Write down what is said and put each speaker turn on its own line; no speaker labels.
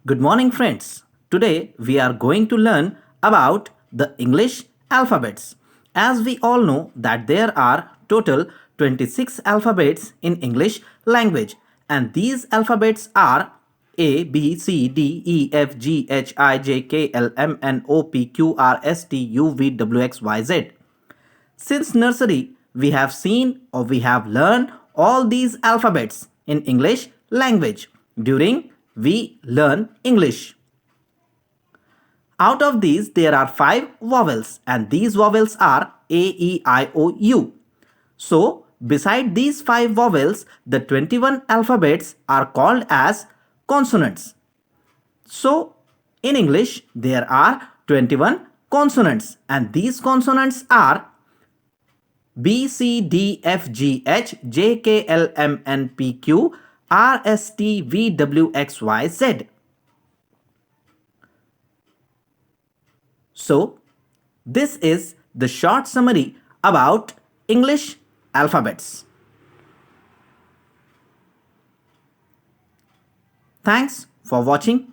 Good morning, friends. Today we are going to learn about the English alphabets. As we all know that there are total 26 alphabets in English language, and these alphabets are A, B, C, D, E, F, G, H, I, J, K, L, M, N, O, P, Q, R, S, T, U, V, W, X, Y, Z. Since nursery, we have seen or we have learned all these alphabets in English language during we learn English. Out of these, there are 5 vowels, and these vowels are A, E, I, O, U. So, beside these 5 vowels, the 21 alphabets are called as consonants. So, in English, there are 21 consonants, and these consonants are B, C, D, F, G, H, J, K, L, M, N, P, Q, R, S, T, V, W, X, Y, Z. So, this is the short summary about English alphabets. Thanks for watching.